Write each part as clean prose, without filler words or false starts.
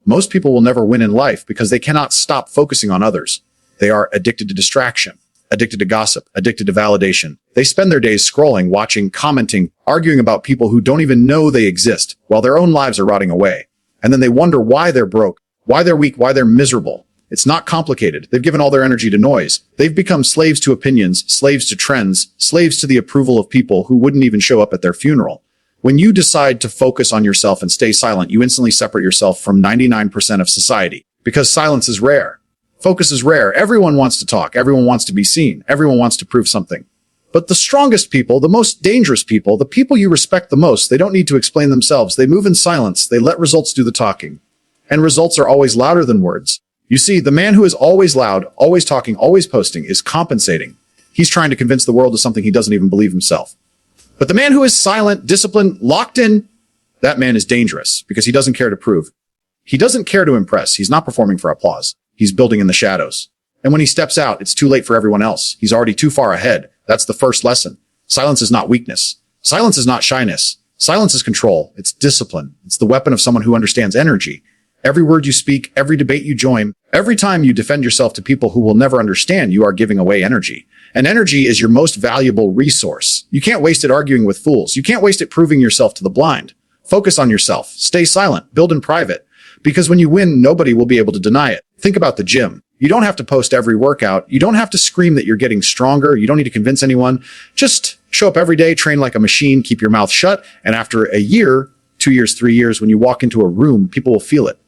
Most people will never win in life because they cannot stop focusing on others. They are addicted to distraction, addicted to gossip, addicted to validation. They spend their days scrolling, watching, commenting, arguing about people who don't even know they exist while their own lives are rotting away. And then they wonder why they're broke, why they're weak, why they're miserable. It's not complicated. They've given all their energy to noise. They've become slaves to opinions, slaves to trends, slaves to the approval of people who wouldn't even show up at their funeral. When you decide to focus on yourself and stay silent, you instantly separate yourself from 99% of society, because silence is rare. Focus is rare. Everyone wants to talk. Everyone wants to be seen. Everyone wants to prove something. But the strongest people, the most dangerous people, the people you respect the most, they don't need to explain themselves. They move in silence. They let results do the talking. And results are always louder than words. You see, the man who is always loud, always talking, always posting is compensating. He's trying to convince the world of something he doesn't even believe himself. But the man who is silent, disciplined, locked in, that man is dangerous because he doesn't care to prove. He doesn't care to impress. He's not performing for applause. He's building in the shadows. And when he steps out, it's too late for everyone else. He's already too far ahead. That's the first lesson. Silence is not weakness. Silence is not shyness. Silence is control. It's discipline. It's the weapon of someone who understands energy. Every word you speak, every debate you join, every time you defend yourself to people who will never understand, you are giving away energy. And energy is your most valuable resource. You can't waste it arguing with fools. You can't waste it proving yourself to the blind. Focus on yourself. Stay silent. Build in private. Because when you win, nobody will be able to deny it. Think about the gym. You don't have to post every workout. You don't have to scream that you're getting stronger. You don't need to convince anyone. Just show up every day, train like a machine, keep your mouth shut. And after a year, 2 years, 3 years, when you walk into a room, people will feel it.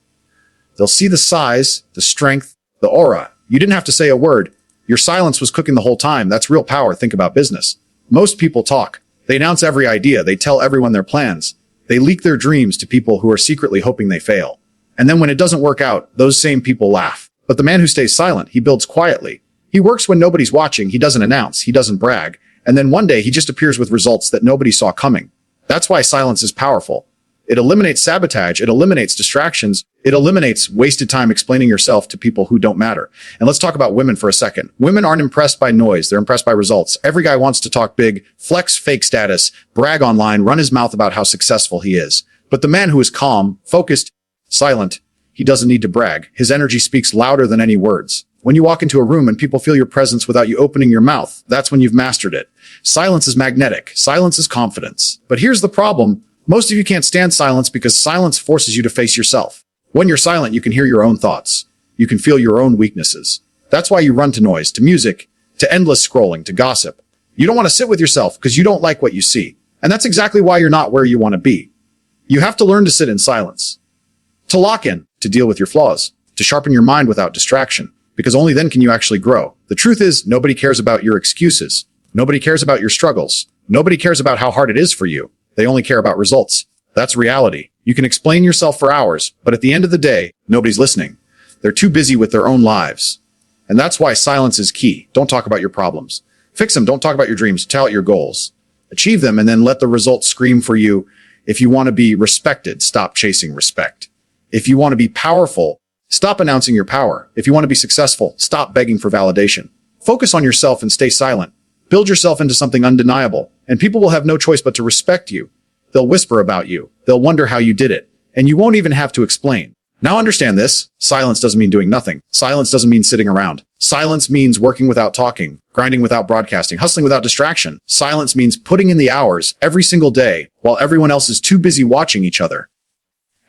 They'll see the size, the strength, the aura. You didn't have to say a word. Your silence was cooking the whole time. That's real power. Think about business. Most people talk. They announce every idea. They tell everyone their plans. They leak their dreams to people who are secretly hoping they fail. And then when it doesn't work out, those same people laugh. But the man who stays silent, he builds quietly. He works when nobody's watching. He doesn't announce. He doesn't brag. And then one day he just appears with results that nobody saw coming. That's why silence is powerful. It eliminates sabotage. It eliminates distractions. It eliminates wasted time explaining yourself to people who don't matter. And let's talk about women for a second. Women aren't impressed by noise. They're impressed by results. Every guy wants to talk big, flex fake status, brag online, run his mouth about how successful he is. But the man who is calm, focused, silent, he doesn't need to brag. His energy speaks louder than any words. When you walk into a room and people feel your presence without you opening your mouth, that's when you've mastered it. Silence is magnetic. Silence is confidence. But here's the problem. Most of you can't stand silence because silence forces you to face yourself. When you're silent, you can hear your own thoughts. You can feel your own weaknesses. That's why you run to noise, to music, to endless scrolling, to gossip. You don't want to sit with yourself because you don't like what you see. And that's exactly why you're not where you want to be. You have to learn to sit in silence, to lock in, to deal with your flaws, to sharpen your mind without distraction, because only then can you actually grow. The truth is, nobody cares about your excuses. Nobody cares about your struggles. Nobody cares about how hard it is for you. They only care about results. That's reality. You can explain yourself for hours, but at the end of the day, nobody's listening. They're too busy with their own lives. And that's why silence is key. Don't talk about your problems. Fix them. Don't talk about your dreams. Tell out your goals. Achieve them and then let the results scream for you. If you want to be respected, stop chasing respect. If you want to be powerful, stop announcing your power. If you want to be successful, stop begging for validation. Focus on yourself and stay silent. Build yourself into something undeniable, and people will have no choice but to respect you. They'll whisper about you. They'll wonder how you did it, and you won't even have to explain. Now understand this. Silence doesn't mean doing nothing. Silence doesn't mean sitting around. Silence means working without talking, grinding without broadcasting, hustling without distraction. Silence means putting in the hours every single day while everyone else is too busy watching each other.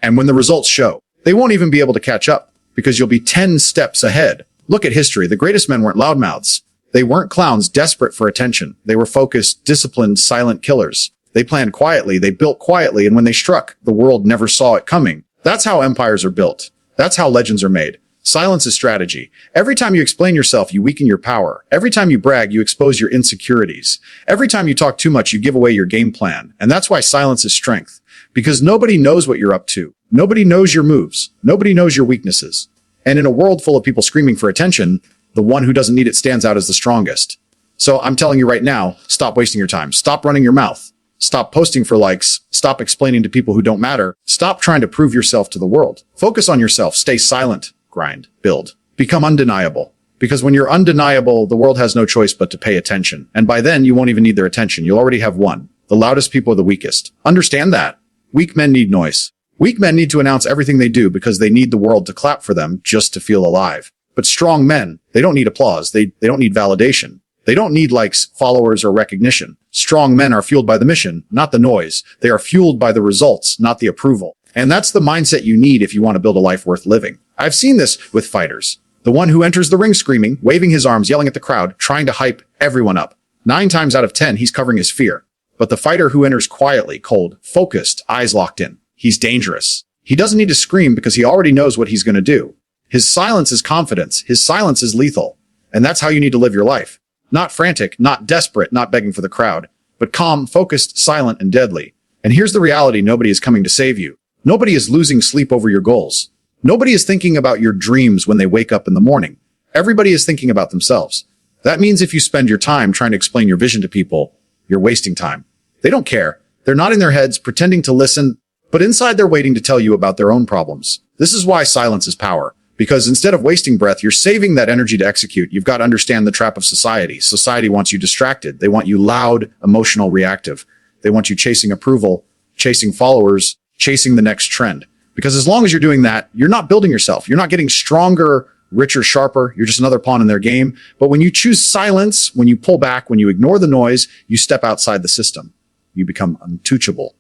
And when the results show, they won't even be able to catch up because you'll be 10 steps ahead. Look at history. The greatest men weren't loudmouths. They weren't clowns desperate for attention. They were focused, disciplined, silent killers. They planned quietly. They built quietly. And when they struck, the world never saw it coming. That's how empires are built. That's how legends are made. Silence is strategy. Every time you explain yourself, you weaken your power. Every time you brag, you expose your insecurities. Every time you talk too much, you give away your game plan. And that's why silence is strength. Because nobody knows what you're up to. Nobody knows your moves. Nobody knows your weaknesses. And in a world full of people screaming for attention, the one who doesn't need it stands out as the strongest. So I'm telling you right now, stop wasting your time. Stop running your mouth. Stop posting for likes. Stop explaining to people who don't matter. Stop trying to prove yourself to the world. Focus on yourself. Stay silent. Grind. Build. Become undeniable. Because when you're undeniable, the world has no choice but to pay attention. And by then, you won't even need their attention. You'll already have won. The loudest people are the weakest. Understand that. Weak men need noise. Weak men need to announce everything they do because they need the world to clap for them just to feel alive. But strong men, they don't need applause. They don't need validation. They don't need likes, followers, or recognition. Strong men are fueled by the mission, not the noise. They are fueled by the results, not the approval. And that's the mindset you need if you want to build a life worth living. I've seen this with fighters. The one who enters the ring screaming, waving his arms, yelling at the crowd, trying to hype everyone up. 9 times out of 10, he's covering his fear. But the fighter who enters quietly, cold, focused, eyes locked in, he's dangerous. He doesn't need to scream because he already knows what he's going to do. His silence is confidence. His silence is lethal. And that's how you need to live your life. Not frantic, not desperate, not begging for the crowd, but calm, focused, silent, and deadly. And here's the reality: nobody is coming to save you. Nobody is losing sleep over your goals. Nobody is thinking about your dreams when they wake up in the morning. Everybody is thinking about themselves. That means if you spend your time trying to explain your vision to people, you're wasting time. They don't care. They're not in their heads pretending to listen, but inside they're waiting to tell you about their own problems. This is why silence is power. Because instead of wasting breath, you're saving that energy to execute. You've got to understand the trap of society. Society wants you distracted. They want you loud, emotional, reactive. They want you chasing approval, chasing followers, chasing the next trend. Because as long as you're doing that, you're not building yourself. You're not getting stronger, richer, sharper. You're just another pawn in their game. But when you choose silence, when you pull back, when you ignore the noise, you step outside the system. You become untouchable.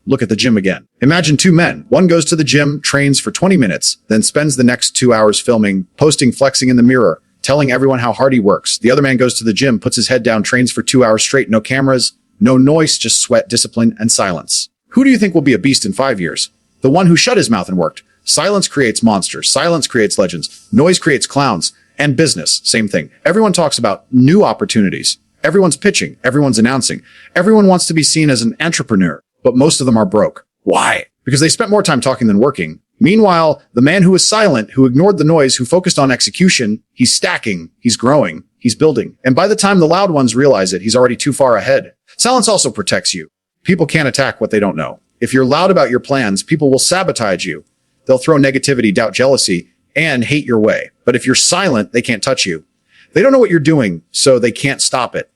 Look at the gym again. Imagine 2 men. One goes to the gym, trains for 20 minutes, then spends the next 2 hours filming, posting, flexing in the mirror, telling everyone how hard he works. The other man goes to the gym, puts his head down, trains for 2 hours straight, no cameras, no noise, just sweat, discipline, and silence. Who do you think will be a beast in 5 years? The one who shut his mouth and worked. Silence creates monsters. Silence creates legends. Noise creates clowns. And business, same thing. Everyone talks about new opportunities. Everyone's pitching. Everyone's announcing. Everyone wants to be seen as an entrepreneur. But most of them are broke. Why? Because they spent more time talking than working. Meanwhile, the man who was silent, who ignored the noise, who focused on execution, he's stacking, he's growing, he's building. And by the time the loud ones realize it, he's already too far ahead. Silence also protects you. People can't attack what they don't know. If you're loud about your plans, people will sabotage you. They'll throw negativity, doubt, jealousy, and hate your way. But if you're silent, they can't touch you. They don't know what you're doing, so they can't stop it.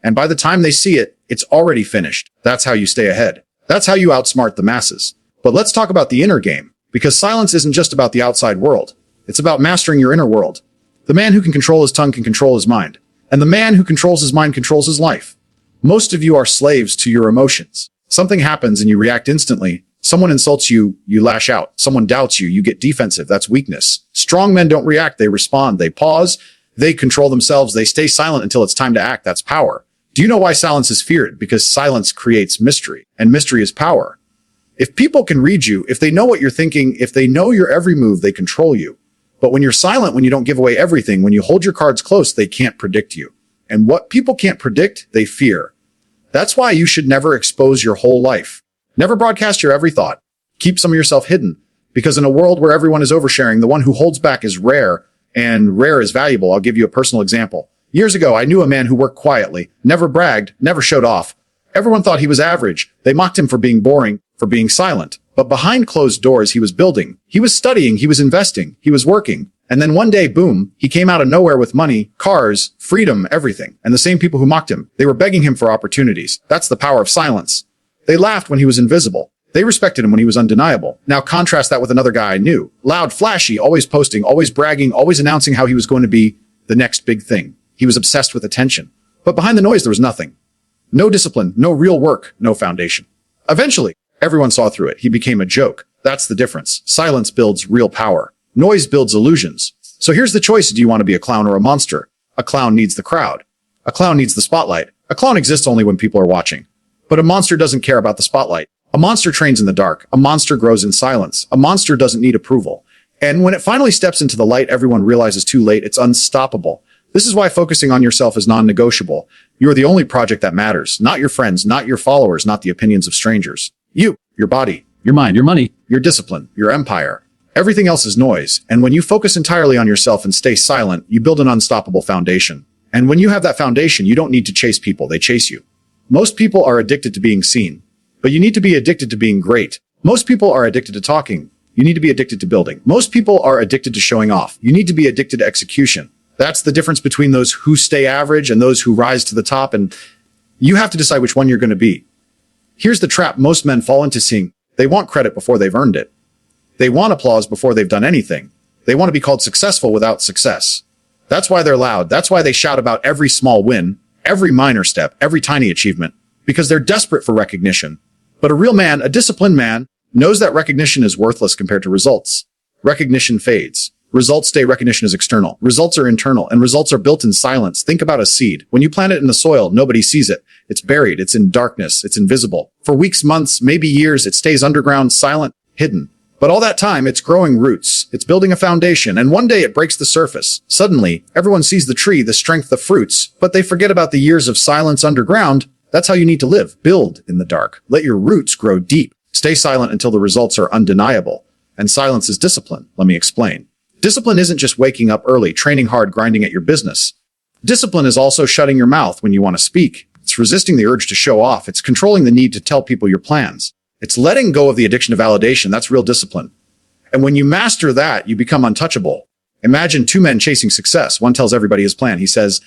And by the time they see it, it's already finished. That's how you stay ahead. That's how you outsmart the masses. But let's talk about the inner game, because silence isn't just about the outside world. It's about mastering your inner world. The man who can control his tongue can control his mind. And the man who controls his mind controls his life. Most of you are slaves to your emotions. Something happens and you react instantly. Someone insults you, you lash out. Someone doubts you, you get defensive. That's weakness. Strong men don't react, they respond. They pause, they control themselves, they stay silent until it's time to act. That's power. Do you know why silence is feared? Because silence creates mystery, and mystery is power. If people can read you, if they know what you're thinking, if they know your every move, they control you. But when you're silent, when you don't give away everything, when you hold your cards close, they can't predict you. And what people can't predict, they fear. That's why you should never expose your whole life. Never broadcast your every thought. Keep some of yourself hidden. Because in a world where everyone is oversharing, the one who holds back is rare, and rare is valuable. I'll give you a personal example. Years ago, I knew a man who worked quietly, never bragged, never showed off. Everyone thought he was average. They mocked him for being boring, for being silent. But behind closed doors, he was building. He was studying. He was investing. He was working. And then one day, boom, he came out of nowhere with money, cars, freedom, everything. And the same people who mocked him, they were begging him for opportunities. That's the power of silence. They laughed when he was invisible. They respected him when he was undeniable. Now contrast that with another guy I knew. Loud, flashy, always posting, always bragging, always announcing how he was going to be the next big thing. He was obsessed with attention. But behind the noise, there was nothing. No discipline, no real work, no foundation. Eventually, everyone saw through it. He became a joke. That's the difference. Silence builds real power. Noise builds illusions. So here's the choice. Do you want to be a clown or a monster? A clown needs the crowd. A clown needs the spotlight. A clown exists only when people are watching. But a monster doesn't care about the spotlight. A monster trains in the dark. A monster grows in silence. A monster doesn't need approval. And when it finally steps into the light, everyone realizes too late. It's unstoppable. This is why focusing on yourself is non-negotiable. You are the only project that matters. Not your friends, not your followers, not the opinions of strangers. You, your body, your mind, your money, your discipline, your empire. Everything else is noise. And when you focus entirely on yourself and stay silent, you build an unstoppable foundation. And when you have that foundation, you don't need to chase people. They chase you. Most people are addicted to being seen, but you need to be addicted to being great. Most people are addicted to talking. You need to be addicted to building. Most people are addicted to showing off. You need to be addicted to execution. That's the difference between those who stay average and those who rise to the top. And you have to decide which one you're going to be. Here's the trap most men fall into seeing. They want credit before they've earned it. They want applause before they've done anything. They want to be called successful without success. That's why they're loud. That's why they shout about every small win, every minor step, every tiny achievement, because they're desperate for recognition. But a real man, a disciplined man, knows that recognition is worthless compared to results. Recognition fades. Results stay. Recognition is external. Results are internal, and results are built in silence. Think about a seed. When you plant it in the soil, nobody sees it. It's buried. It's in darkness. It's invisible. For weeks, months, maybe years, it stays underground, silent, hidden. But all that time, it's growing roots. It's building a foundation, and one day it breaks the surface. Suddenly, everyone sees the tree, the strength, the fruits, but they forget about the years of silence underground. That's how you need to live. Build in the dark. Let your roots grow deep. Stay silent until the results are undeniable. And silence is discipline. Let me explain. Discipline isn't just waking up early, training hard, grinding at your business. Discipline is also shutting your mouth when you want to speak. It's resisting the urge to show off. It's controlling the need to tell people your plans. It's letting go of the addiction to validation. That's real discipline. And when you master that, you become untouchable. Imagine two men chasing success. One tells everybody his plan. He says,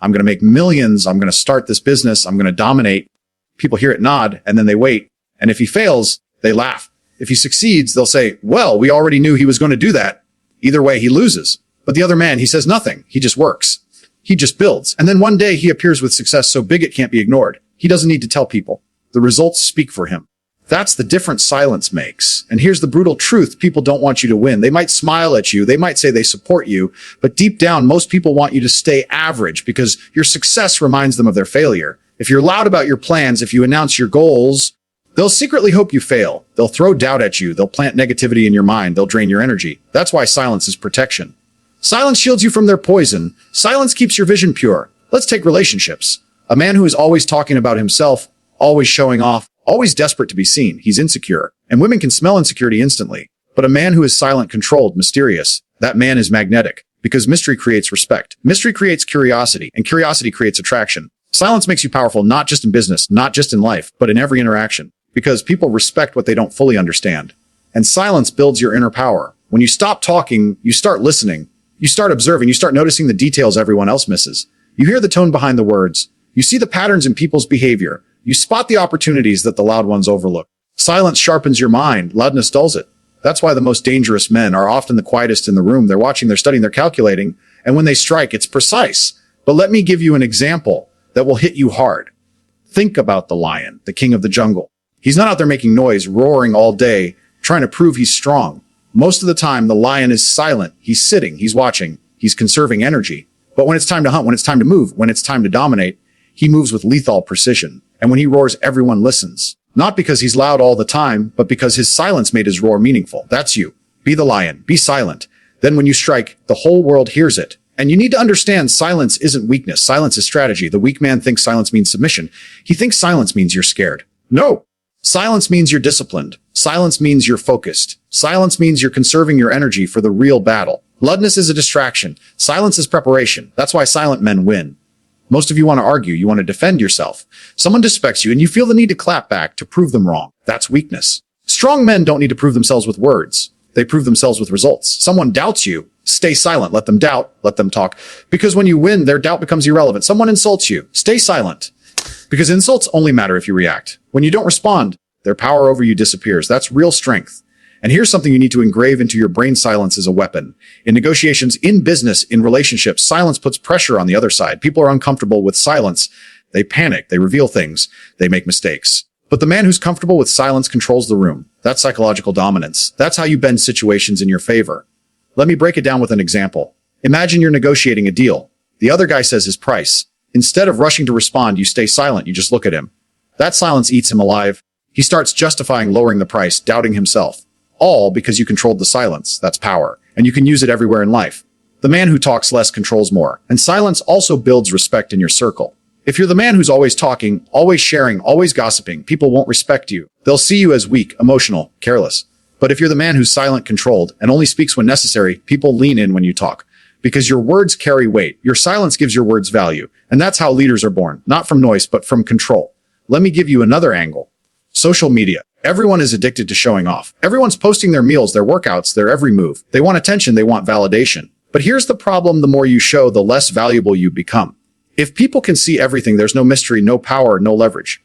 I'm going to make millions. I'm going to start this business. I'm going to dominate. People hear it nod, and then they wait. And if he fails, they laugh. If he succeeds, they'll say, well, we already knew he was going to do that. Either way, he loses. But the other man, he says nothing. He just works. He just builds. And then one day he appears with success so big it can't be ignored. He doesn't need to tell people. The results speak for him. That's the difference silence makes. And here's the brutal truth. People don't want you to win. They might smile at you. They might say they support you. But deep down, most people want you to stay average because your success reminds them of their failure. If you're loud about your plans, if you announce your goals, they'll secretly hope you fail. They'll throw doubt at you. They'll plant negativity in your mind. They'll drain your energy. That's why silence is protection. Silence shields you from their poison. Silence keeps your vision pure. Let's take relationships. A man who is always talking about himself, always showing off, always desperate to be seen. He's insecure. And women can smell insecurity instantly. But a man who is silent, controlled, mysterious, that man is magnetic. Because mystery creates respect. Mystery creates curiosity. And curiosity creates attraction. Silence makes you powerful, not just in business, not just in life, but in every interaction. Because people respect what they don't fully understand. And silence builds your inner power. When you stop talking, you start listening. You start observing. You start noticing the details everyone else misses. You hear the tone behind the words. You see the patterns in people's behavior. You spot the opportunities that the loud ones overlook. Silence sharpens your mind. Loudness dulls it. That's why the most dangerous men are often the quietest in the room. They're watching, they're studying, they're calculating. And when they strike, it's precise. But let me give you an example that will hit you hard. Think about the lion, the king of the jungle. He's not out there making noise, roaring all day, trying to prove he's strong. Most of the time, the lion is silent. He's sitting, he's watching, he's conserving energy. But when it's time to hunt, when it's time to move, when it's time to dominate, he moves with lethal precision. And when he roars, everyone listens. Not because he's loud all the time, but because his silence made his roar meaningful. That's you. Be the lion. Be silent. Then when you strike, the whole world hears it. And you need to understand silence isn't weakness. Silence is strategy. The weak man thinks silence means submission. He thinks silence means you're scared. No. Silence means you're disciplined. Silence means you're focused. Silence means you're conserving your energy for the real battle. Loudness is a distraction. Silence is preparation. That's why silent men win. Most of you want to argue. You want to defend yourself. Someone disrespects you and you feel the need to clap back to prove them wrong. That's weakness. Strong men don't need to prove themselves with words. They prove themselves with results. Someone doubts you. Stay silent. Let them doubt. Let them talk. Because when you win, their doubt becomes irrelevant. Someone insults you. Stay silent. Because insults only matter if you react. When you don't respond, their power over you disappears. That's real strength. And here's something you need to engrave into your brain. Silence is a weapon. In negotiations, in business, in relationships, silence puts pressure on the other side. People are uncomfortable with silence. They panic. They reveal things. They make mistakes. But the man who's comfortable with silence controls the room. That's psychological dominance. That's how you bend situations in your favor. Let me break it down with an example. Imagine you're negotiating a deal. The other guy says his price. Instead of rushing to respond, you stay silent. You just look at him. That silence eats him alive. He starts justifying lowering the price, doubting himself. All because you controlled the silence. That's power. And you can use it everywhere in life. The man who talks less controls more. And silence also builds respect in your circle. If you're the man who's always talking, always sharing, always gossiping, people won't respect you. They'll see you as weak, emotional, careless. But if you're the man who's silent, controlled, and only speaks when necessary, people lean in when you talk. Because your words carry weight. Your silence gives your words value. And that's how leaders are born. Not from noise, but from control. Let me give you another angle. Social media. Everyone is addicted to showing off. Everyone's posting their meals, their workouts, their every move. They want attention. They want validation. But here's the problem. The more you show, the less valuable you become. If people can see everything, there's no mystery, no power, no leverage.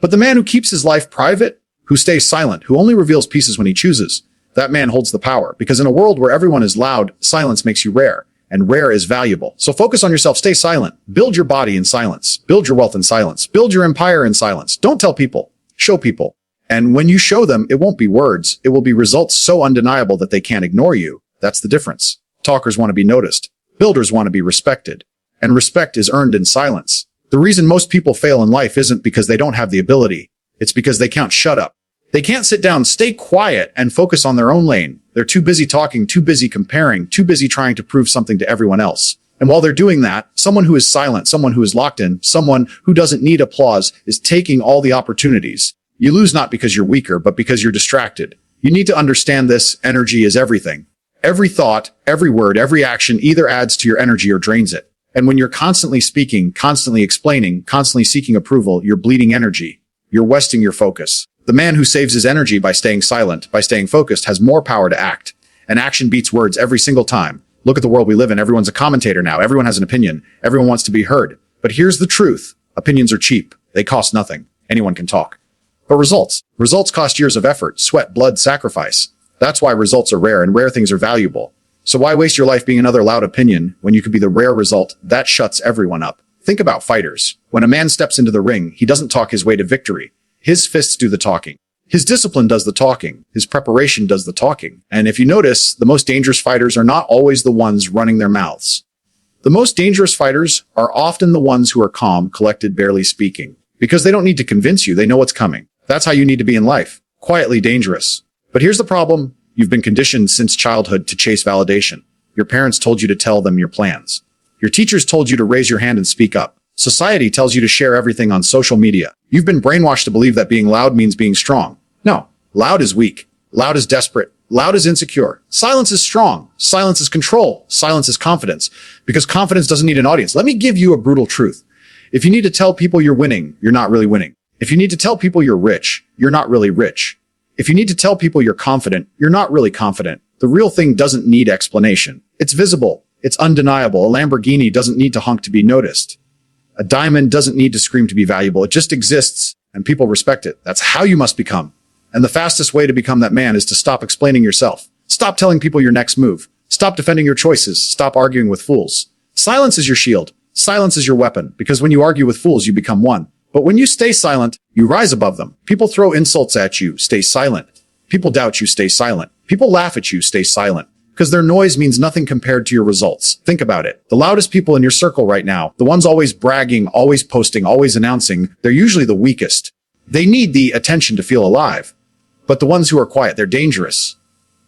But the man who keeps his life private, who stays silent, who only reveals pieces when he chooses. That man holds the power, because in a world where everyone is loud, silence makes you rare, and rare is valuable. So focus on yourself, stay silent, build your body in silence, build your wealth in silence, build your empire in silence. Don't tell people, show people. And when you show them, it won't be words, it will be results so undeniable that they can't ignore you. That's the difference. Talkers want to be noticed, builders want to be respected, and respect is earned in silence. The reason most people fail in life isn't because they don't have the ability, it's because they can't shut up. They can't sit down, stay quiet, and focus on their own lane. They're too busy talking, too busy comparing, too busy trying to prove something to everyone else. And while they're doing that, someone who is silent, someone who is locked in, someone who doesn't need applause is taking all the opportunities. You lose not because you're weaker, but because you're distracted. You need to understand this. Energy is everything. Every thought, every word, every action either adds to your energy or drains it. And when you're constantly speaking, constantly explaining, constantly seeking approval, you're bleeding energy. You're wasting your focus. The man who saves his energy by staying silent, by staying focused, has more power to act. And action beats words every single time. Look at the world we live in. Everyone's a commentator now. Everyone has an opinion. Everyone wants to be heard. But here's the truth. Opinions are cheap. They cost nothing. Anyone can talk. But results cost years of effort, sweat, blood, sacrifice. That's why results are rare and rare things are valuable. So why waste your life being another loud opinion when you could be the rare result that shuts everyone up? Think about fighters. When a man steps into the ring, he doesn't talk his way to victory. His fists do the talking. His discipline does the talking. His preparation does the talking. And if you notice, the most dangerous fighters are not always the ones running their mouths. The most dangerous fighters are often the ones who are calm, collected, barely speaking. Because they don't need to convince you, they know what's coming. That's how you need to be in life. Quietly dangerous. But here's the problem. You've been conditioned since childhood to chase validation. Your parents told you to tell them your plans. Your teachers told you to raise your hand and speak up. Society tells you to share everything on social media. You've been brainwashed to believe that being loud means being strong. No, loud is weak. Loud is desperate. Loud is insecure. Silence is strong. Silence is control. Silence is confidence. Because confidence doesn't need an audience. Let me give you a brutal truth. If you need to tell people you're winning, you're not really winning. If you need to tell people you're rich, you're not really rich. If you need to tell people you're confident, you're not really confident. The real thing doesn't need explanation. It's visible. It's undeniable. A Lamborghini doesn't need to honk to be noticed. A diamond doesn't need to scream to be valuable. It just exists, and people respect it. That's how you must become. And the fastest way to become that man is to stop explaining yourself. Stop telling people your next move. Stop defending your choices. Stop arguing with fools. Silence is your shield. Silence is your weapon, because when you argue with fools, you become one. But when you stay silent, you rise above them. People throw insults at you. Stay silent. People doubt you. Stay silent. People laugh at you. Stay silent. Because their noise means nothing compared to your results. Think about it. The loudest people in your circle right now, the ones always bragging, always posting, always announcing, they're usually the weakest. They need the attention to feel alive. But the ones who are quiet, they're dangerous.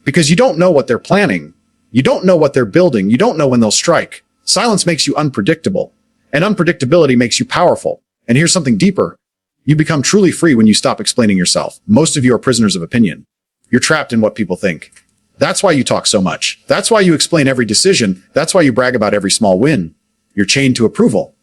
Because you don't know what they're planning. You don't know what they're building. You don't know when they'll strike. Silence makes you unpredictable. And unpredictability makes you powerful. And here's something deeper. You become truly free when you stop explaining yourself. Most of you are prisoners of opinion. You're trapped in what people think. That's why you talk so much. That's why you explain every decision. That's why you brag about every small win. You're chained to approval.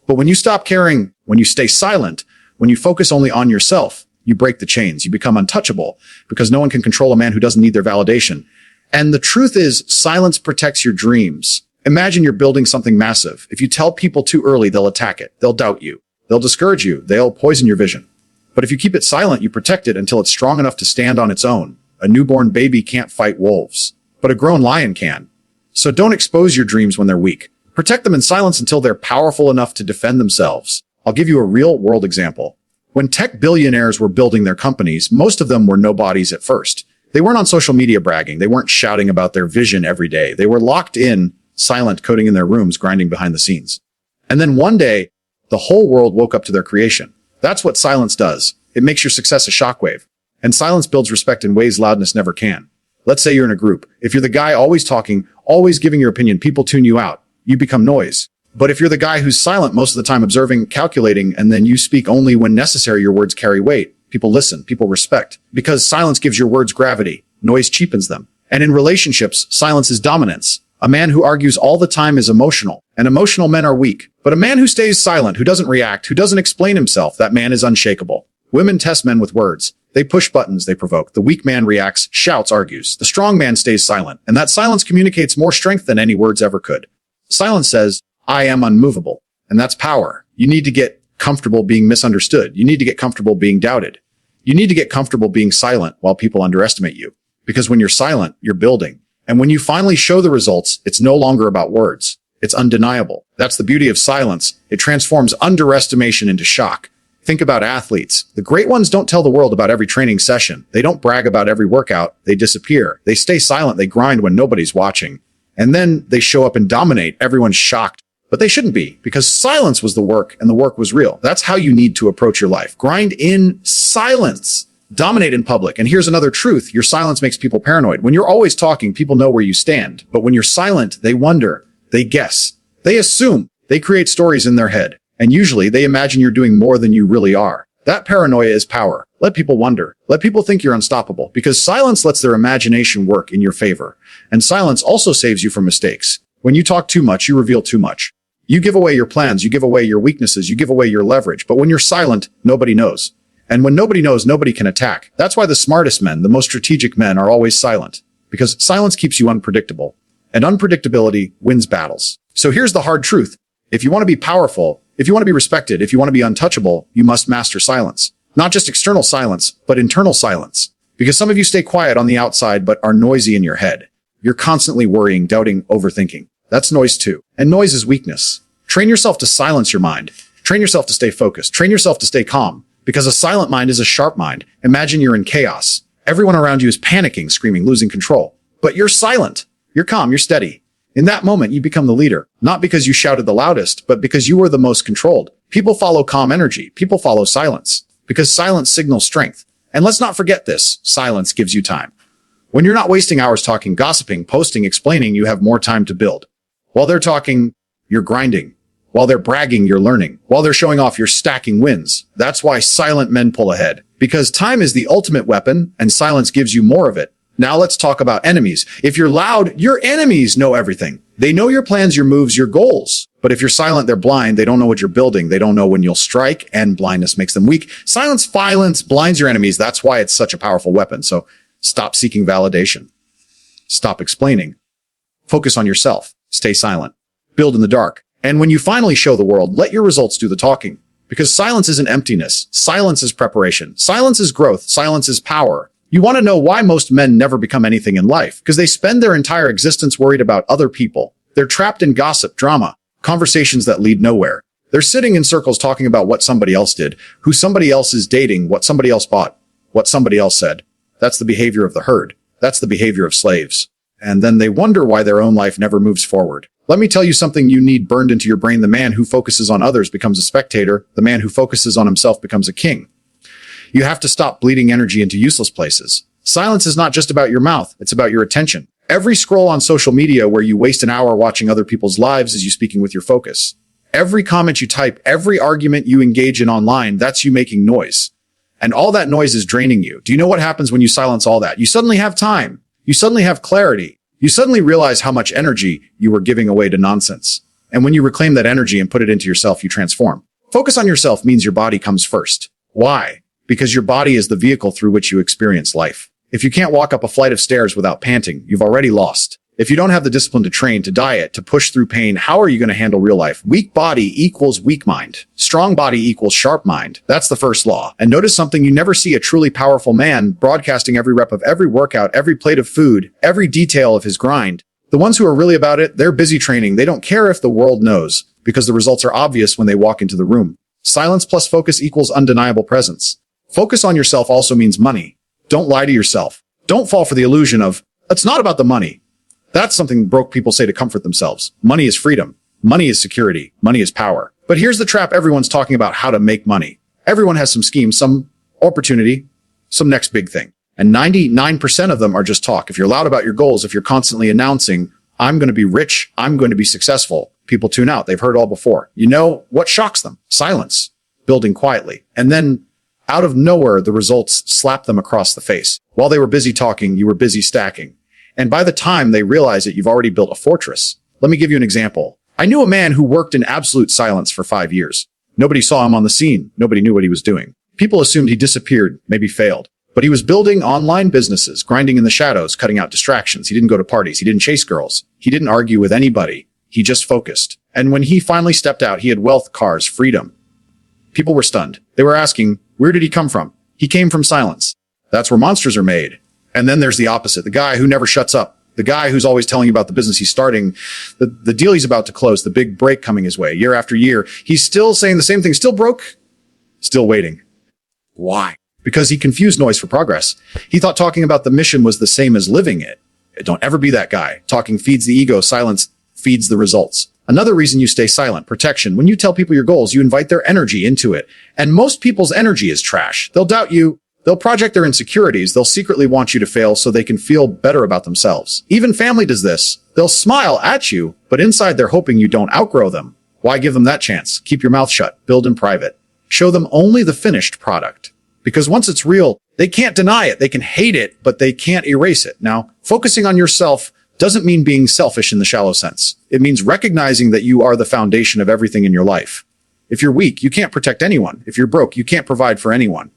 But when you stop caring, when you stay silent, when you focus only on yourself, you break the chains. You become untouchable because no one can control a man who doesn't need their validation. And the truth is, silence protects your dreams. Imagine you're building something massive. If you tell people too early, they'll attack it. They'll doubt you. They'll discourage you. They'll poison your vision. But if you keep it silent, you protect it until it's strong enough to stand on its own. A newborn baby can't fight wolves, but a grown lion can. So don't expose your dreams when they're weak. Protect them in silence until they're powerful enough to defend themselves. I'll give you a real-world example. When tech billionaires were building their companies, most of them were nobodies at first. They weren't on social media bragging. They weren't shouting about their vision every day. They were locked in, silent, coding in their rooms, grinding behind the scenes. And then one day, the whole world woke up to their creation. That's what silence does. It makes your success a shockwave. And silence builds respect in ways loudness never can. Let's say you're in a group. If you're the guy always talking, always giving your opinion, people tune you out. You become noise. But if you're the guy who's silent most of the time, observing, calculating, and then you speak only when necessary, your words carry weight. People listen, people respect. Because silence gives your words gravity. Noise cheapens them. And in relationships, silence is dominance. A man who argues all the time is emotional, and emotional men are weak. But a man who stays silent, who doesn't react, who doesn't explain himself, that man is unshakable. Women test men with words. They push buttons, they provoke. The weak man reacts, shouts, argues. The strong man stays silent, and that silence communicates more strength than any words ever could. Silence says, I am unmovable. And that's power. You need to get comfortable being misunderstood. You need to get comfortable being doubted. You need to get comfortable being silent while people underestimate you. Because when you're silent, you're building. And when you finally show the results, it's no longer about words. It's undeniable. That's the beauty of silence. It transforms underestimation into shock. Think about athletes. The great ones don't tell the world about every training session. They don't brag about every workout. They disappear. They stay silent. They grind when nobody's watching. And then they show up and dominate. Everyone's shocked. But they shouldn't be, because silence was the work and the work was real. That's how you need to approach your life. Grind in silence. Dominate in public. And here's another truth. Your silence makes people paranoid. When you're always talking, people know where you stand. But when you're silent, they wonder. They guess. They assume. They create stories in their head. And usually they imagine you're doing more than you really are. That paranoia is power. Let people wonder. Let people think you're unstoppable, because silence lets their imagination work in your favor. And silence also saves you from mistakes. When you talk too much, you reveal too much. You give away your plans. You give away your weaknesses. You give away your leverage. But when you're silent, nobody knows. And when nobody knows, nobody can attack. That's why the smartest men, the most strategic men, are always silent. Because silence keeps you unpredictable. And unpredictability wins battles. So here's the hard truth. If you want to be powerful, if you want to be respected, if you want to be untouchable, you must master silence. Not just external silence, but internal silence. Because some of you stay quiet on the outside, but are noisy in your head. You're constantly worrying, doubting, overthinking. That's noise too. And noise is weakness. Train yourself to silence your mind. Train yourself to stay focused. Train yourself to stay calm. Because a silent mind is a sharp mind. Imagine you're in chaos. Everyone around you is panicking, screaming, losing control. But you're silent. You're calm. You're steady. In that moment, you become the leader. Not because you shouted the loudest, but because you were the most controlled. People follow calm energy. People follow silence. Because silence signals strength. And let's not forget this. Silence gives you time. When you're not wasting hours talking, gossiping, posting, explaining, you have more time to build. While they're talking, you're grinding. While they're bragging, you're learning. While they're showing off, you're stacking wins. That's why silent men pull ahead. Because time is the ultimate weapon, and silence gives you more of it. Now let's talk about enemies. If you're loud, your enemies know everything. They know your plans, your moves, your goals. But if you're silent, they're blind. They don't know what you're building. They don't know when you'll strike, and blindness makes them weak. Silence, violence blinds your enemies. That's why it's such a powerful weapon. So stop seeking validation. Stop explaining. Focus on yourself. Stay silent. Build in the dark. And when you finally show the world, let your results do the talking. Because silence isn't emptiness. Silence is preparation. Silence is growth. Silence is power. You want to know why most men never become anything in life? Because they spend their entire existence worried about other people. They're trapped in gossip, drama, conversations that lead nowhere. They're sitting in circles talking about what somebody else did, who somebody else is dating, what somebody else bought, what somebody else said. That's the behavior of the herd. That's the behavior of slaves. And then they wonder why their own life never moves forward. Let me tell you something you need burned into your brain. The man who focuses on others becomes a spectator. The man who focuses on himself becomes a king. You have to stop bleeding energy into useless places. Silence is not just about your mouth. It's about your attention. Every scroll on social media where you waste an hour watching other people's lives is you speaking with your focus. Every comment you type, every argument you engage in online, that's you making noise. And all that noise is draining you. Do you know what happens when you silence all that? You suddenly have time. You suddenly have clarity. You suddenly realize how much energy you were giving away to nonsense. And when you reclaim that energy and put it into yourself, you transform. Focus on yourself means your body comes first. Why? Because your body is the vehicle through which you experience life. If you can't walk up a flight of stairs without panting, you've already lost. If you don't have the discipline to train, to diet, to push through pain, how are you going to handle real life? Weak body equals weak mind. Strong body equals sharp mind. That's the first law. And notice something: you never see a truly powerful man broadcasting every rep of every workout, every plate of food, every detail of his grind. The ones who are really about it, they're busy training. They don't care if the world knows, because the results are obvious when they walk into the room. Silence plus focus equals undeniable presence. Focus on yourself also means money. Don't lie to yourself. Don't fall for the illusion of, it's not about the money. That's something broke people say to comfort themselves. Money is freedom. Money is security. Money is power. But here's the trap: everyone's talking about how to make money. Everyone has some scheme, some opportunity, some next big thing. And 99% of them are just talk. If you're loud about your goals, if you're constantly announcing, I'm going to be rich, I'm going to be successful, people tune out. They've heard all before. You know what shocks them? Silence. Building quietly. And then out of nowhere, the results slap them across the face. While they were busy talking, you were busy stacking. And by the time they realize it, you've already built a fortress. Let me give you an example. I knew a man who worked in absolute silence for 5 years. Nobody saw him on the scene. Nobody knew what he was doing. People assumed he disappeared, maybe failed. But he was building online businesses, grinding in the shadows, cutting out distractions. He didn't go to parties. He didn't chase girls. He didn't argue with anybody. He just focused. And when he finally stepped out, he had wealth, cars, freedom. People were stunned. They were asking, where did he come from? He came from silence. That's where monsters are made. And then there's the opposite, the guy who never shuts up, the guy who's always telling you about the business he's starting, the deal he's about to close, the big break coming his way year after year. He's still saying the same thing, still broke, still waiting. Why? Because he confused noise for progress. He thought talking about the mission was the same as living it. Don't ever be that guy. Talking feeds the ego, silence feeds the results. Another reason you stay silent, protection. When you tell people your goals, you invite their energy into it. And most people's energy is trash. They'll doubt you. They'll project their insecurities. They'll secretly want you to fail so they can feel better about themselves. Even family does this. They'll smile at you, but inside they're hoping you don't outgrow them. Why give them that chance? Keep your mouth shut. Build in private. Show them only the finished product. Because once it's real, they can't deny it. They can hate it, but they can't erase it. Now, focusing on yourself doesn't mean being selfish in the shallow sense. It means recognizing that you are the foundation of everything in your life. If you're weak, you can't protect anyone. If you're broke, you can't provide for anyone.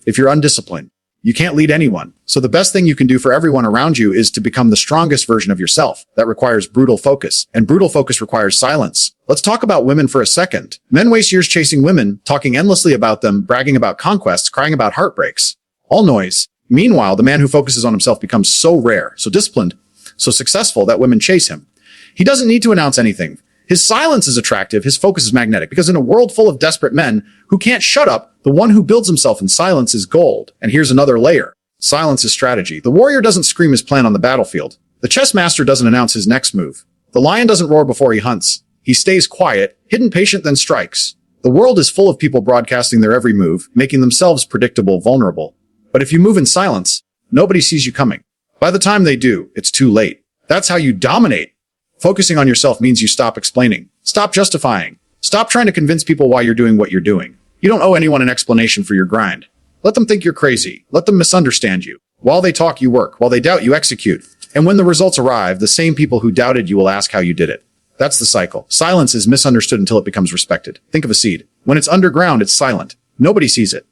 If you're undisciplined, you can't lead anyone. So the best thing you can do for everyone around you is to become the strongest version of yourself. That requires brutal focus, and brutal focus requires silence. Let's talk about women for a second. Men waste years chasing women, talking endlessly about them, bragging about conquests, crying about heartbreaks. All noise. Meanwhile, the man who focuses on himself becomes so rare, so disciplined, so successful that women chase him. He doesn't need to announce anything. His silence is attractive, his focus is magnetic, because in a world full of desperate men who can't shut up, the one who builds himself in silence is gold. And here's another layer. Silence is strategy. The warrior doesn't scream his plan on the battlefield. The chess master doesn't announce his next move. The lion doesn't roar before he hunts. He stays quiet, hidden, patient, then strikes. The world is full of people broadcasting their every move, making themselves predictable, vulnerable. But if you move in silence, nobody sees you coming. By the time they do, it's too late. That's how you dominate. Focusing on yourself means you stop explaining. Stop justifying. Stop trying to convince people why you're doing what you're doing. You don't owe anyone an explanation for your grind. Let them think you're crazy. Let them misunderstand you. While they talk, you work. While they doubt, you execute. And when the results arrive, the same people who doubted you will ask how you did it. That's the cycle. Silence is misunderstood until it becomes respected. Think of a seed. When it's underground, it's silent. Nobody sees it.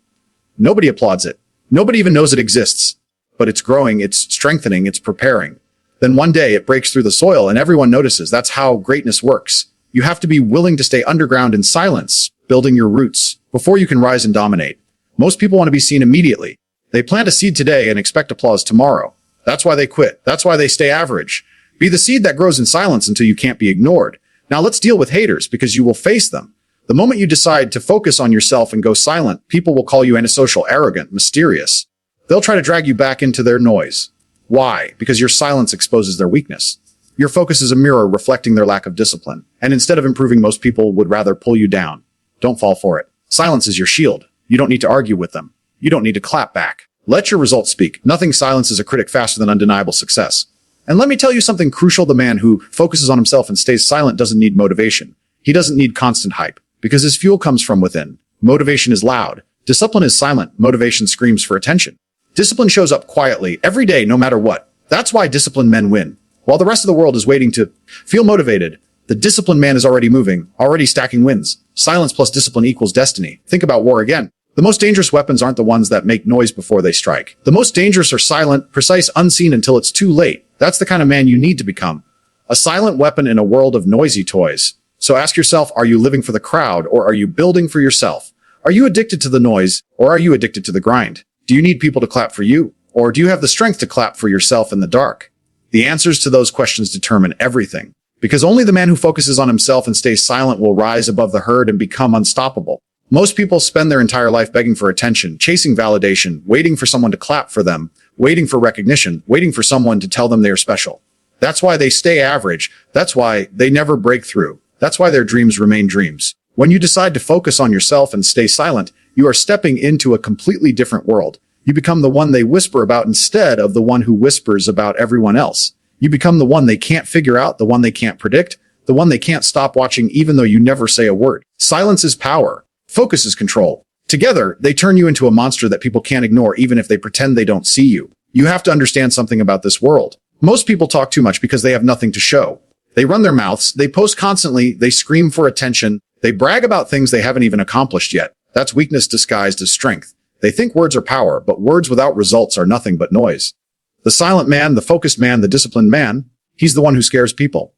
Nobody applauds it. Nobody even knows it exists. But it's growing, it's strengthening, it's preparing. Then one day it breaks through the soil and everyone notices. That's how greatness works. You have to be willing to stay underground in silence, building your roots, before you can rise and dominate. Most people want to be seen immediately. They plant a seed today and expect applause tomorrow. That's why they quit. That's why they stay average. Be the seed that grows in silence until you can't be ignored. Now let's deal with haters because you will face them. The moment you decide to focus on yourself and go silent, people will call you antisocial, arrogant, mysterious. They'll try to drag you back into their noise. Why? Because your silence exposes their weakness. Your focus is a mirror reflecting their lack of discipline. And instead of improving, most people would rather pull you down. Don't fall for it. Silence is your shield. You don't need to argue with them. You don't need to clap back. Let your results speak. Nothing silences a critic faster than undeniable success. And let me tell you something crucial. The man who focuses on himself and stays silent doesn't need motivation. He doesn't need constant hype because his fuel comes from within. Motivation is loud. Discipline is silent. Motivation screams for attention. Discipline shows up quietly every day, no matter what. That's why disciplined men win. While the rest of the world is waiting to feel motivated, the disciplined man is already moving, already stacking wins. Silence plus discipline equals destiny. Think about war again. The most dangerous weapons aren't the ones that make noise before they strike. The most dangerous are silent, precise, unseen until it's too late. That's the kind of man you need to become. A silent weapon in a world of noisy toys. So ask yourself, are you living for the crowd or are you building for yourself? Are you addicted to the noise or are you addicted to the grind? Do you need people to clap for you or do you have the strength to clap for yourself in the dark? The answers to those questions determine everything. Because only the man who focuses on himself and stays silent will rise above the herd and become unstoppable. Most people spend their entire life begging for attention, chasing validation, waiting for someone to clap for them, waiting for recognition, waiting for someone to tell them they are special. That's why they stay average. That's why they never break through. That's why their dreams remain dreams. When you decide to focus on yourself and stay silent, you are stepping into a completely different world. You become the one they whisper about instead of the one who whispers about everyone else. You become the one they can't figure out, the one they can't predict, the one they can't stop watching even though you never say a word. Silence is power. Focus is control. Together, they turn you into a monster that people can't ignore even if they pretend they don't see you. You have to understand something about this world. Most people talk too much because they have nothing to show. They run their mouths, they post constantly, they scream for attention, they brag about things they haven't even accomplished yet. That's weakness disguised as strength. They think words are power, but words without results are nothing but noise. The silent man, the focused man, the disciplined man, he's the one who scares people.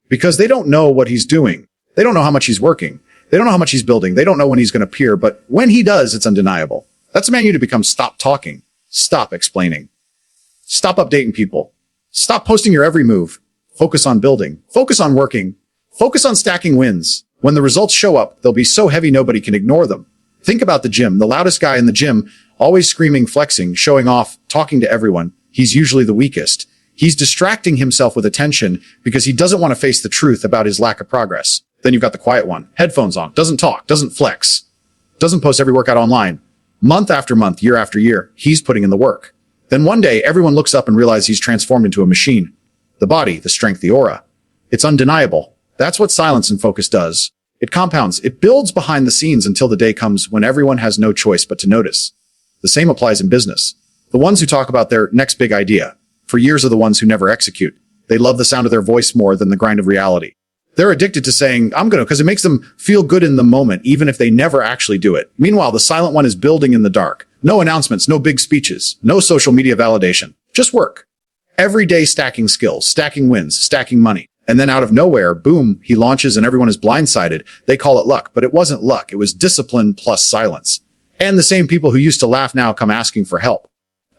Because they don't know what he's doing. They don't know how much he's working. They don't know how much he's building. They don't know when he's going to appear, but when he does, it's undeniable. That's a man you need to become. Stop talking. Stop explaining. Stop updating people. Stop posting your every move. Focus on building. Focus on working. Focus on stacking wins. When the results show up, they'll be so heavy nobody can ignore them. Think about the gym. The loudest guy in the gym, always screaming, flexing, showing off, talking to everyone. He's usually the weakest. He's distracting himself with attention because he doesn't want to face the truth about his lack of progress. Then you've got the quiet one. Headphones on. Doesn't talk. Doesn't flex. Doesn't post every workout online. Month after month, year after year, he's putting in the work. Then one day, everyone looks up and realizes he's transformed into a machine. The body, the strength, the aura. It's undeniable. That's what silence and focus does. It compounds. It builds behind the scenes until the day comes when everyone has no choice but to notice. The same applies in business. The ones who talk about their next big idea for years are the ones who never execute. They love the sound of their voice more than the grind of reality. They're addicted to saying, I'm going to, because it makes them feel good in the moment, even if they never actually do it. Meanwhile, the silent one is building in the dark. No announcements, no big speeches, no social media validation. Just work. Every day stacking skills, stacking wins, stacking money. And then out of nowhere, boom, he launches and everyone is blindsided. They call it luck, but it wasn't luck. It was discipline plus silence. And the same people who used to laugh now come asking for help.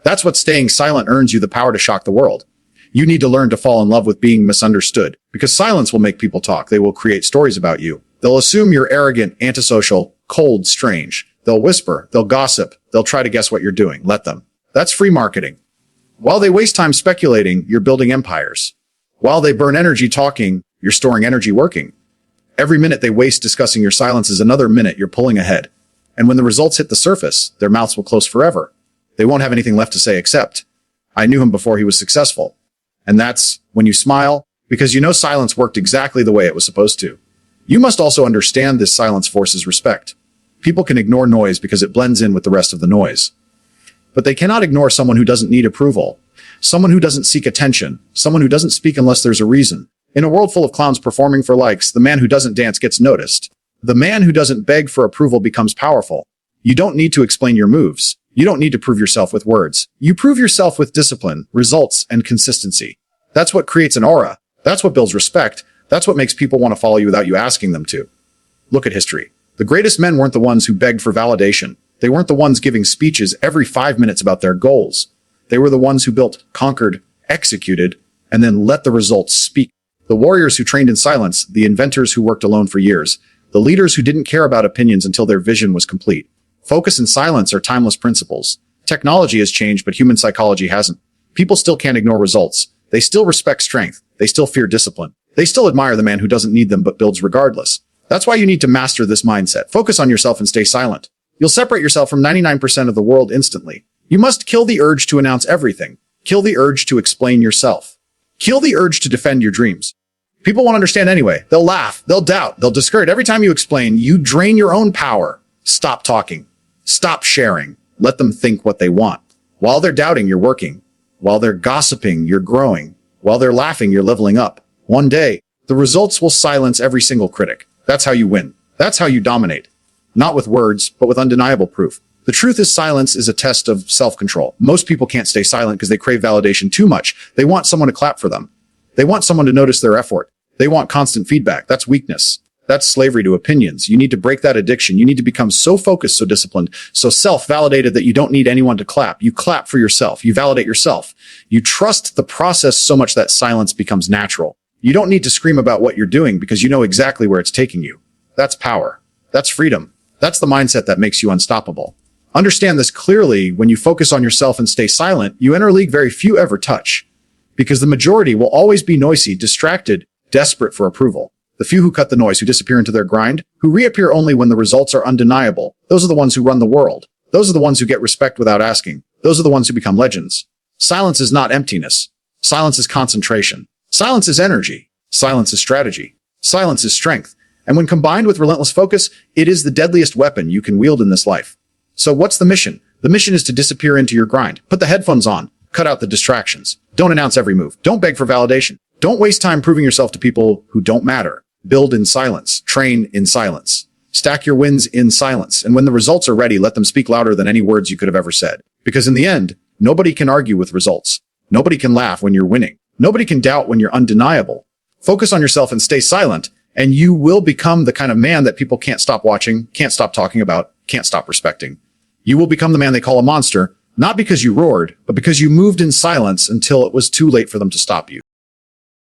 That's what staying silent earns you the power to shock the world. You need to learn to fall in love with being misunderstood, because silence will make people talk. They will create stories about you. They'll assume you're arrogant, antisocial, cold, strange. They'll whisper, they'll gossip, they'll try to guess what you're doing. Let them. That's free marketing. While they waste time speculating, you're building empires. While they burn energy talking, you're storing energy working. Every minute they waste discussing your silence is another minute you're pulling ahead. And when the results hit the surface, their mouths will close forever. They won't have anything left to say except, I knew him before he was successful. And that's when you smile, because you know silence worked exactly the way it was supposed to. You must also understand this silence forces respect. People can ignore noise because it blends in with the rest of the noise. But they cannot ignore someone who doesn't need approval, someone who doesn't seek attention, someone who doesn't speak unless there's a reason. In a world full of clowns performing for likes, the man who doesn't dance gets noticed. The man who doesn't beg for approval becomes powerful. You don't need to explain your moves. You don't need to prove yourself with words. You prove yourself with discipline, results, and consistency. That's what creates an aura. That's what builds respect. That's what makes people want to follow you without you asking them to. Look at history. The greatest men weren't the ones who begged for validation. They weren't the ones giving speeches every 5 minutes about their goals. They were the ones who built, conquered, executed, and then let the results speak. The warriors who trained in silence, the inventors who worked alone for years, the leaders who didn't care about opinions until their vision was complete. Focus and silence are timeless principles. Technology has changed, but human psychology hasn't. People still can't ignore results. They still respect strength. They still fear discipline. They still admire the man who doesn't need them but builds regardless. That's why you need to master this mindset. Focus on yourself and stay silent. You'll separate yourself from 99% of the world instantly. You must kill the urge to announce everything. Kill the urge to explain yourself. Kill the urge to defend your dreams. People won't understand anyway. They'll laugh. They'll doubt. They'll discourage. Every time you explain, you drain your own power. Stop talking. Stop sharing. Let them think what they want. While they're doubting, you're working. While they're gossiping, you're growing. While they're laughing, you're leveling up. One day, the results will silence every single critic. That's how you win. That's how you dominate. Not with words, but with undeniable proof. The truth is silence is a test of self-control. Most people can't stay silent because they crave validation too much. They want someone to clap for them. They want someone to notice their effort. They want constant feedback. That's weakness. That's slavery to opinions. You need to break that addiction. You need to become so focused, so disciplined, so self-validated that you don't need anyone to clap. You clap for yourself. You validate yourself. You trust the process so much that silence becomes natural. You don't need to scream about what you're doing because you know exactly where it's taking you. That's power. That's freedom. That's the mindset that makes you unstoppable. Understand this clearly. When you focus on yourself and stay silent, you enter a league very few ever touch, because the majority will always be noisy, distracted, desperate for approval. The few who cut the noise, who disappear into their grind, who reappear only when the results are undeniable, those are the ones who run the world. Those are the ones who get respect without asking. Those are the ones who become legends. Silence is not emptiness. Silence is concentration. Silence is energy. Silence is strategy. Silence is strength. And when combined with relentless focus, it is the deadliest weapon you can wield in this life. So what's the mission? The mission is to disappear into your grind. Put the headphones on. Cut out the distractions. Don't announce every move. Don't beg for validation. Don't waste time proving yourself to people who don't matter. Build in silence. Train in silence. Stack your wins in silence. And when the results are ready, let them speak louder than any words you could have ever said. Because in the end, nobody can argue with results. Nobody can laugh when you're winning. Nobody can doubt when you're undeniable. Focus on yourself and stay silent, and you will become the kind of man that people can't stop watching, can't stop talking about, can't stop respecting. You will become the man they call a monster, not because you roared, but because you moved in silence until it was too late for them to stop you.